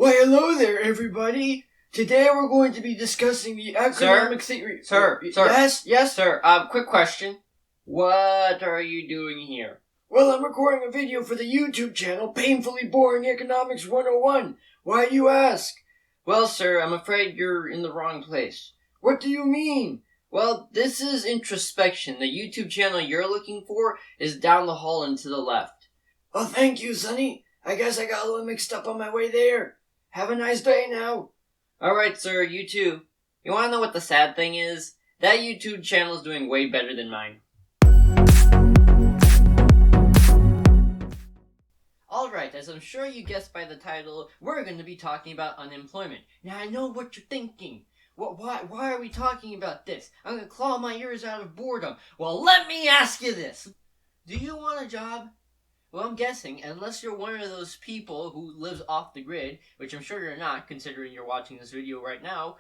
Why, hello there, everybody. Today we're going to be discussing the economic theory. Sir. Yes? Sir, quick question. What are you doing here? Well, I'm recording a video for the YouTube channel, Painfully Boring Economics 101. Why, you ask? Well, sir, I'm afraid you're in the wrong place. What do you mean? Well, this is introspection. The YouTube channel you're looking for is down the hall and to the left. Oh, thank you, Sonny. I guess I got a little mixed up on my way there. Have a nice day now. Alright, sir, you too. You wanna know what the sad thing is? That YouTube channel is doing way better than mine. Alright, as I'm sure you guessed by the title, we're going to be talking about unemployment. Now I know what you're thinking. Why are we talking about this? I'm going to claw my ears out of boredom. Well, let me ask you this. Do you want a job? Well, I'm guessing, unless you're one of those people who lives off the grid, which I'm sure you're not, considering you're watching this video right now,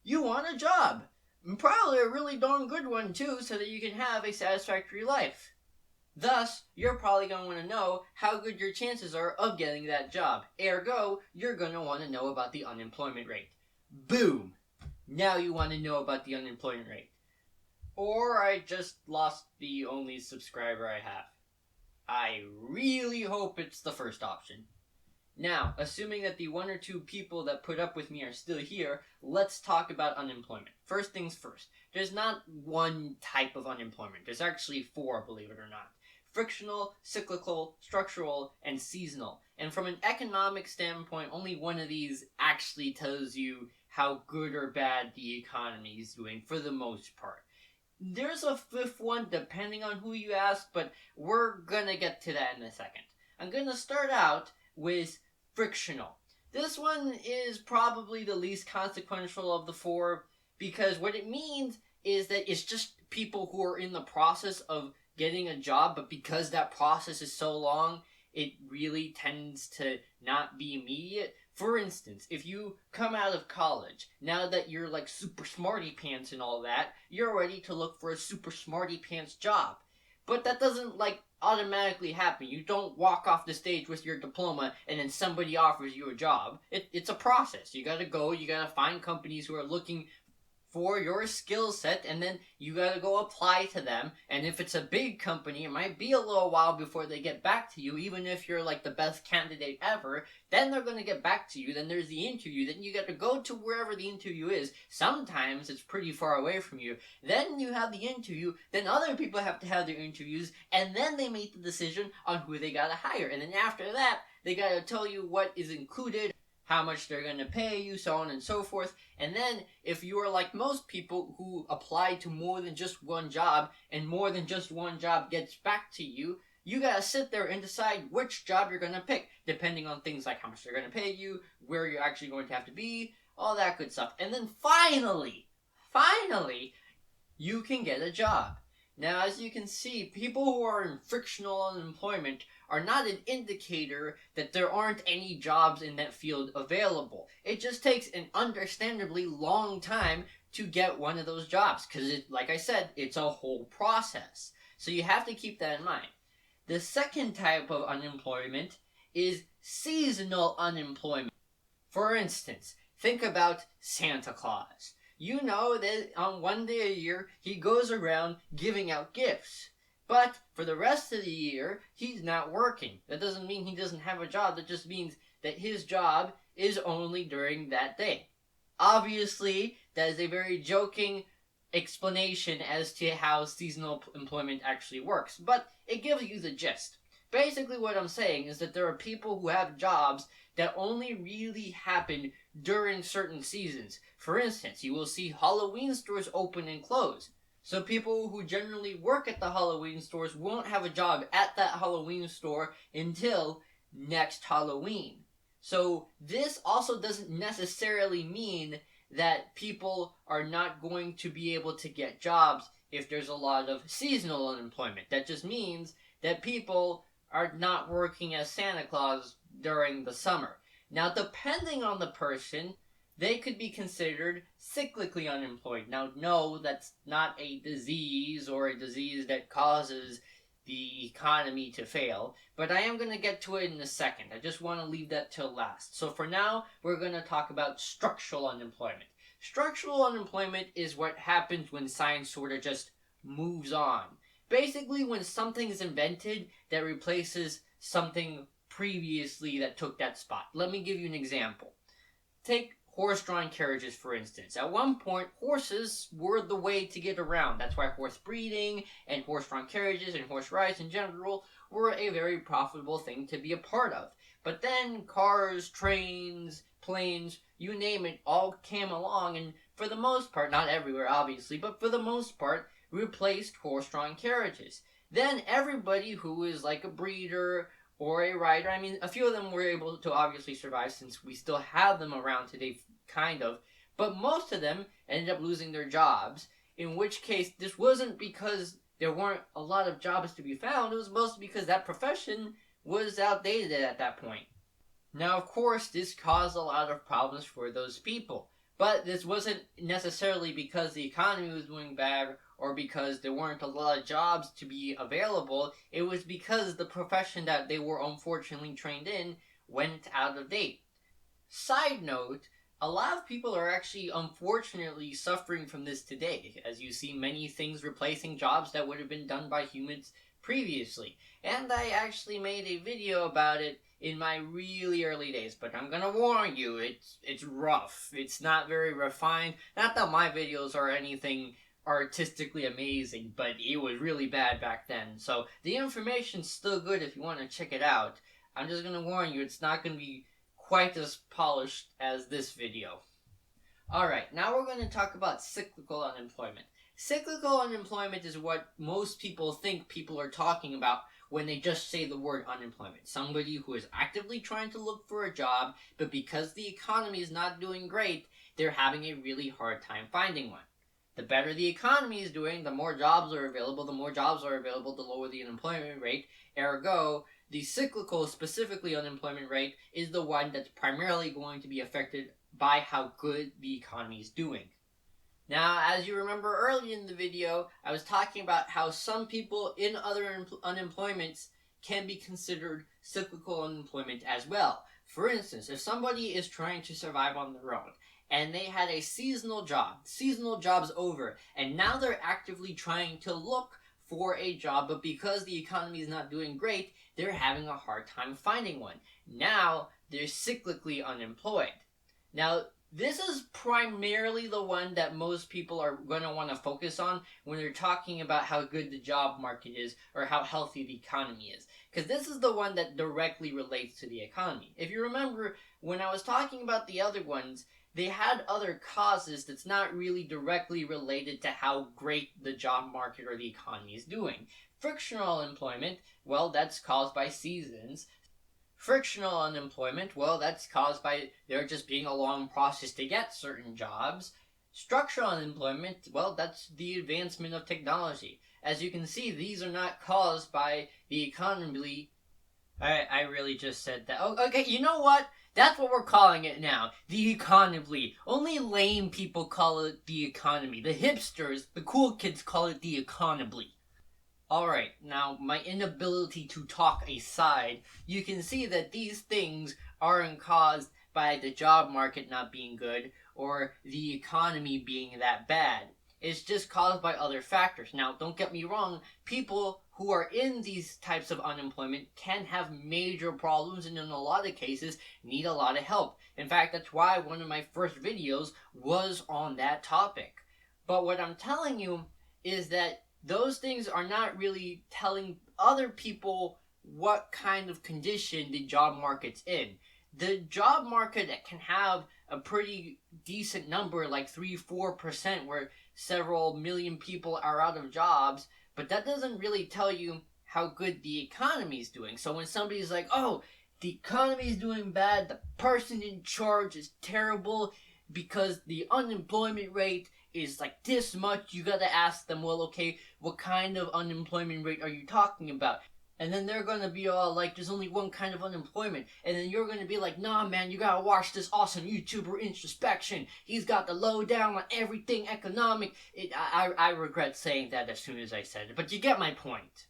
you want a job. And probably a really darn good one, too, so that you can have a satisfactory life. Thus, you're probably going to want to know how good your chances are of getting that job. Ergo, you're going to want to know about the unemployment rate. Boom! Now you want to know about the unemployment rate. Or I just lost the only subscriber I have. I really hope it's the first option. Now, assuming that the one or two people that put up with me are still here, let's talk about unemployment. First things first. There's not one type of unemployment. There's actually four, believe it or not. Frictional, cyclical, structural, and seasonal. And from an economic standpoint, only one of these actually tells you how good or bad the economy is doing for the most part. There's a fifth one depending on who you ask, but we're gonna get to that in a second. I'm gonna start out with frictional. This one is probably the least consequential of the four because what it means is that it's just people who are in the process of getting a job, but because that process is so long, it really tends to not be immediate. For instance, if you come out of college, now that you're like super smarty pants and all that, you're ready to look for a super smarty pants job. But that doesn't automatically happen. You don't walk off the stage with your diploma and then somebody offers you a job. It's a process. You gotta go, you gotta find companies who are looking for your skill set, and then you gotta go apply to them. And if it's a big company, it might be a little while before they get back to you, even if you're the best candidate ever. Then they're gonna get back to you, then there's the interview, then you gotta go to wherever the interview is. Sometimes it's pretty far away from you. Then you have the interview, then other people have to have their interviews, and then they make the decision on who they gotta hire. And then after that, they gotta tell you what is included, how much they're going to pay you, so on and so forth. And then, if you are like most people who apply to more than just one job, and more than just one job gets back to you, you gotta sit there and decide which job you're going to pick, depending on things like how much they're going to pay you, where you're actually going to have to be, all that good stuff. And then finally, you can get a job. Now, as you can see, people who are in frictional unemployment are not an indicator that there aren't any jobs in that field available. It just takes an understandably long time to get one of those jobs, because, like I said, it's a whole process. So you have to keep that in mind. The second type of unemployment is seasonal unemployment. For instance, think about Santa Claus. You know that on one day a year, he goes around giving out gifts. But for the rest of the year, he's not working. That doesn't mean he doesn't have a job. That just means that his job is only during that day. Obviously, that is a very joking explanation as to how seasonal employment actually works. But it gives you the gist. Basically what I'm saying is that there are people who have jobs that only really happen during certain seasons. For instance, you will see Halloween stores open and close. So people who generally work at the Halloween stores won't have a job at that Halloween store until next Halloween. So this also doesn't necessarily mean that people are not going to be able to get jobs if there's a lot of seasonal unemployment. That just means that people are not working as Santa Claus during the summer. Now, depending on the person, they could be considered cyclically unemployed. Now, no, that's not a disease or a disease that causes the economy to fail, but I am going to get to it in a second. I just want to leave that till last. So for now, we're going to talk about structural unemployment. Structural unemployment is what happens when science sort of just moves on. Basically, when something is invented that replaces something previously that took that spot. Let me give you an example. Take horse-drawn carriages, for instance. At one point, horses were the way to get around. That's why horse breeding and horse-drawn carriages and horse rides in general were a very profitable thing to be a part of. But then cars, trains, planes, you name it, all came along and for the most part, not everywhere obviously, but for the most part, replaced horse-drawn carriages. Then everybody who is like a breeder or a rider, I mean, a few of them were able to obviously survive since we still have them around today, kind of, but most of them ended up losing their jobs, in which case this wasn't because there weren't a lot of jobs to be found, it was mostly because that profession was outdated at that point. Now, of course, this caused a lot of problems for those people, but this wasn't necessarily because the economy was doing bad or because there weren't a lot of jobs to be available. It was because the profession that they were unfortunately trained in went out of date. Side note, a lot of people are actually unfortunately suffering from this today, as you see many things replacing jobs that would have been done by humans previously. And I actually made a video about it in my really early days, but I'm gonna warn you, it's rough. It's not very refined. Not that my videos are anything artistically amazing, but it was really bad back then. So the information's still good if you want to check it out. I'm just gonna warn you, it's not gonna be quite as polished as this video. Alright, now we're going to talk about cyclical unemployment. Cyclical unemployment is what most people think people are talking about when they just say the word unemployment. Somebody who is actively trying to look for a job, but because the economy is not doing great, they're having a really hard time finding one. The better the economy is doing, the more jobs are available. The more jobs are available, the lower the unemployment rate. Ergo, the cyclical, specifically unemployment rate, is the one that's primarily going to be affected by how good the economy is doing. Now, as you remember earlier in the video, I was talking about how some people in other unemployments can be considered cyclical unemployment as well. For instance, if somebody is trying to survive on their own, and they had a seasonal job's over, and now they're actively trying to look for a job, but because the economy is not doing great, they're having a hard time finding one. Now, they're cyclically unemployed. Now, this is primarily the one that most people are going to want to focus on when they're talking about how good the job market is or how healthy the economy is. Because this is the one that directly relates to the economy. If you remember, when I was talking about the other ones, they had other causes that's not really directly related to how great the job market or the economy is doing. Frictional unemployment, well, that's caused by seasons. Frictional unemployment, well, that's caused by there just being a long process to get certain jobs. Structural unemployment, well, that's the advancement of technology. As you can see, these are not caused by the economy. I really just said that. Oh, okay, you know what? That's what we're calling it now. The economy. Only lame people call it the economy. The hipsters, the cool kids call it the economy. Alright, now my inability to talk aside, you can see that these things aren't caused by the job market not being good or the economy being that bad. It's just caused by other factors. Now, don't get me wrong, people who are in these types of unemployment can have major problems and in a lot of cases need a lot of help. In fact, that's why one of my first videos was on that topic. But what I'm telling you is that those things are not really telling other people what kind of condition the job market's in. The job market can have a pretty decent number, like 3-4%, where several million people are out of jobs, but that doesn't really tell you how good the economy is doing. So when somebody's like, oh, the economy is doing bad, the person in charge is terrible because the unemployment rate is like this much, you gotta ask them, well, okay, what kind of unemployment rate are you talking about? And then they're gonna be all like, there's only one kind of unemployment. And then you're gonna be like, nah, man, you gotta watch this awesome YouTuber Introspection. He's got the lowdown on everything economic. I regret saying that as soon as I said it, but you get my point.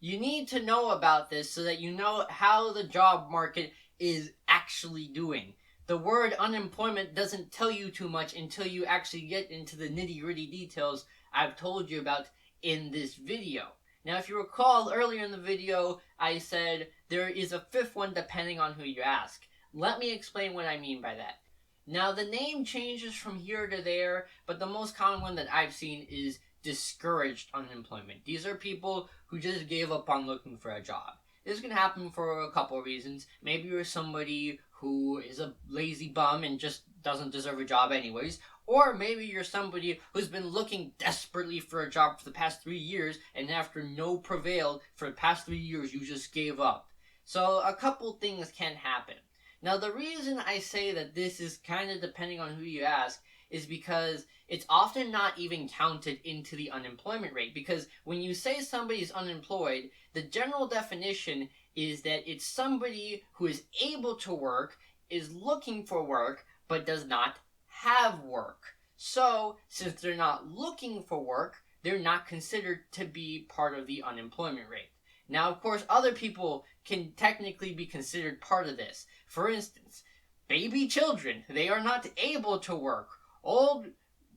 You need to know about this so that you know how the job market is actually doing. The word unemployment doesn't tell you too much until you actually get into the nitty-gritty details I've told you about in this video. Now, if you recall earlier in the video, I said there is a fifth one depending on who you ask. Let me explain what I mean by that. Now, the name changes from here to there, but the most common one that I've seen is discouraged unemployment. These are people who just gave up on looking for a job. This can happen for a couple of reasons. Maybe you're somebody who is a lazy bum and just doesn't deserve a job anyways. Or maybe you're somebody who's been looking desperately for a job for the past 3 years, and after no prevailed for the past 3 years, you just gave up. So a couple things can happen. Now, the reason I say that this is kind of depending on who you ask is because it's often not even counted into the unemployment rate. Because when you say somebody's unemployed, the general definition is that it's somebody who is able to work, is looking for work, but does not have work. So, since they're not looking for work, they're not considered to be part of the unemployment rate. Now, of course, other people can technically be considered part of this. For instance, baby children, they are not able to work. Old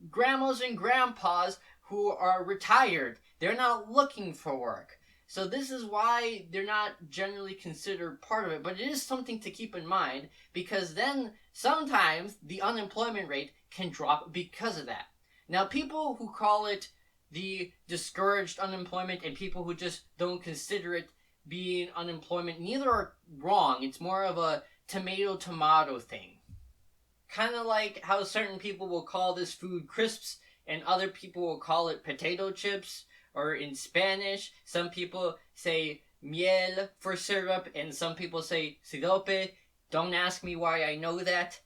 grandmas and grandpas who are retired, they're not looking for work. So this is why they're not generally considered part of it, but it is something to keep in mind, because then sometimes the unemployment rate can drop because of that. Now, people who call it the discouraged unemployment and people who just don't consider it being unemployment, neither are wrong. It's more of a tomato thing. Kind of like how certain people will call this food crisps and other people will call it potato chips. Or in Spanish, some people say miel for syrup and some people say sirope. Don't ask me why I know that.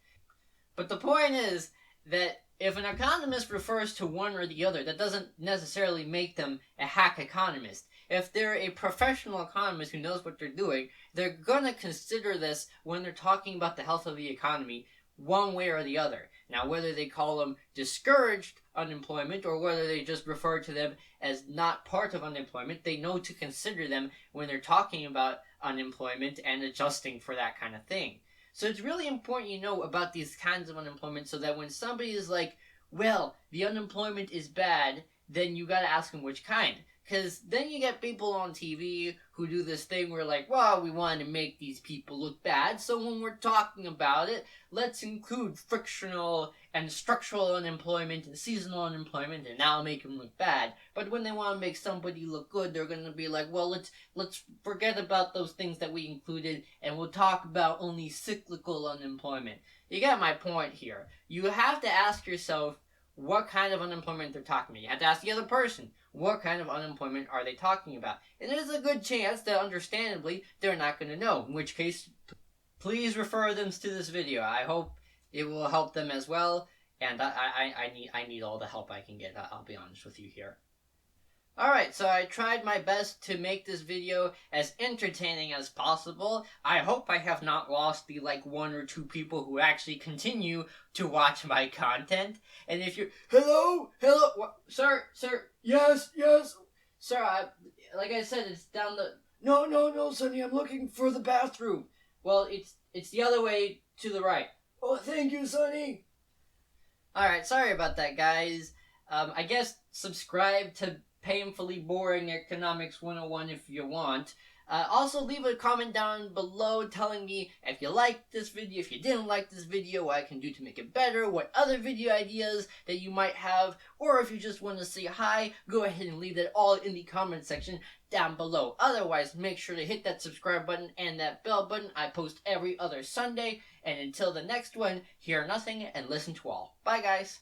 But the point is that if an economist refers to one or the other, that doesn't necessarily make them a hack economist. If they're a professional economist who knows what they're doing, they're gonna consider this when they're talking about the health of the economy one way or the other. Now, whether they call them discouraged unemployment or whether they just refer to them as not part of unemployment, they know to consider them when they're talking about unemployment and adjusting for that kind of thing. So it's really important you know about these kinds of unemployment so that when somebody is like, well, the unemployment is bad, then you gotta ask them which kind. Because then you get people on TV who do this thing where like, well, we want to make these people look bad, so when we're talking about it, let's include frictional and structural unemployment and seasonal unemployment, and that'll make them look bad. But when they want to make somebody look good, they're going to be like, well, let's forget about those things that we included, and we'll talk about only cyclical unemployment. You get my point here. You have to ask yourself what kind of unemployment they're talking about. You have to ask the other person, what kind of unemployment are they talking about? And there's a good chance that, understandably, they're not going to know, in which case, please refer them to this video. I hope it will help them as well, and I need all the help I can get, I'll be honest with you here. Alright, so I tried my best to make this video as entertaining as possible. I hope I have not lost the, 1 or 2 people who actually continue to watch my content. And if you're... Hello? What? Sir? Yes. Sir, like I said, it's down the... No, Sonny, I'm looking for the bathroom. Well, it's the other way to the right. Oh, thank you, Sonny. Alright, sorry about that, guys. I guess subscribe to Painfully Boring Economics 101 if you want. Also, leave a comment down below telling me if you liked this video, if you didn't like this video, what I can do to make it better, what other video ideas that you might have, or if you just want to say hi, go ahead and leave that all in the comment section down below. Otherwise, make sure to hit that subscribe button and that bell button. I post every other Sunday, and until the next one, hear nothing and listen to all. Bye, guys.